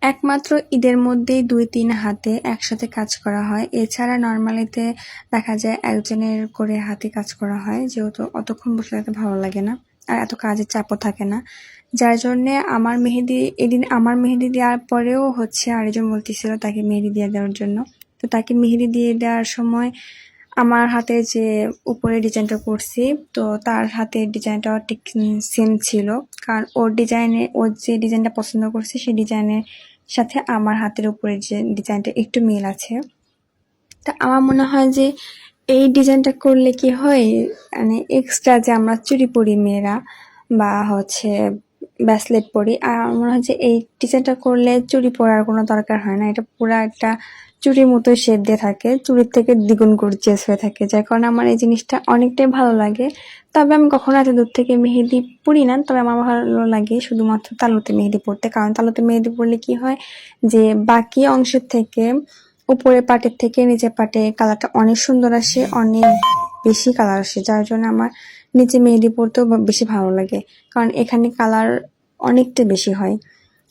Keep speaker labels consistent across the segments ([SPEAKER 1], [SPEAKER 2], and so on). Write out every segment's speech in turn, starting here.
[SPEAKER 1] একমাত্র ঈদের মধ্যেই ২-৩ হাতে একসাথে কাজ করা হয়। এছাড়া নরমালিতে দেখা যায় একজনের করে হাতে কাজ করা হয়। যেহেতু অতক্ষণ বসে থাকতে ভালো লাগে না। আর এত কাজের চাপও থাকে না। যার জন্যে এদিন আমার মেহেদি দেওয়ার পরেও আরেকজন বলতেছিল তাকে মেহেদি দিয়ে দেওয়ার জন্য। তো তাকে মেহেদি দিয়ে দেওয়ার সময় আমার হাতে যে উপরে ডিজাইনটা করছি, তো তার হাতের ডিজাইনটাও ঠিক সেম ছিল। কারণ ওর যে ডিজাইনটা পছন্দ করছে সেই ডিজাইনের সাথে আমার হাতের উপরে যে ডিজাইনটা একটু মিল আছে। তা আমার মনে হয় যে এই ডিজাইনটা করলে কি হয়, মানে এক্সট্রা যে আমরা চুড়ি পরি মেয়েরা বা ব্রেসলেট পরি, আর আমার মনে হয় যে এই ডিজাইনটা করলে চুড়ি পরার কোনো দরকার হয় না। এটা পুরা একটা চুড়ির মতো শেপ দিয়ে থাকে, চুড়ির থেকে দ্বিগুণ গর্জিয়াস হয়ে থাকে, যার কারণে আমার এই জিনিসটা অনেকটাই ভালো লাগে। তবে আমি কখনো এত দূর থেকে মেহেদি পরি না, তবে আমার ভালো লাগে শুধুমাত্র তালুতে মেহেদি পরতে। কারণ তালুতে মেহেদি পরলে কি হয় যে বাকি অংশের থেকে, উপরের পাটের থেকে নিচের পাটে কালারটা অনেক সুন্দর আসে, অনেক বেশি কালার আসে, যার জন্য আমার নিচে মেহেদি পরতেও বেশি ভালো লাগে। কারণ এখানে কালার অনেকটা বেশি হয়,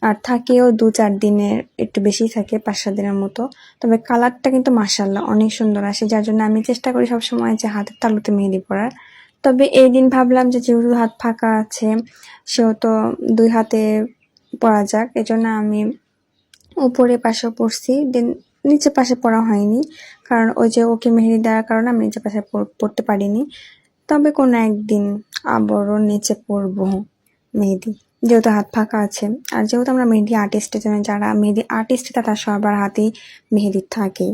[SPEAKER 1] আর থাকেও ২-৪ দিনের একটু বেশি থাকে, ৫-৭ দিনের মতো। তবে কালারটা কিন্তু মাশাআল্লাহ অনেক সুন্দর আসে, যার জন্য আমি চেষ্টা করি সবসময় যে হাতের তালুতে মেহেদি পরার। তবে এই দিন ভাবলাম যে যেহেতু হাত ফাঁকা আছে, সেহেতু ২ হাতে পরা যাক, এজন্য আমি উপরে পাশে পরছি, দেন নিচের পাশে পরা হয়নি। কারণ ওই যে ওকে মেহেদি দেওয়ার কারণে আমি নিচের পাশে পরতে পারিনি। তবে কোনো একদিন আবারও নিচে পরবো মেহেদি, যেহেতু হাত ফাঁকা আছে। আর যেহেতু আমরা মেহেদি আর্টিস্ট, যারা মেহেদি আর্টিস্ট তারা সবার হাতেই মেহেদি থাকে।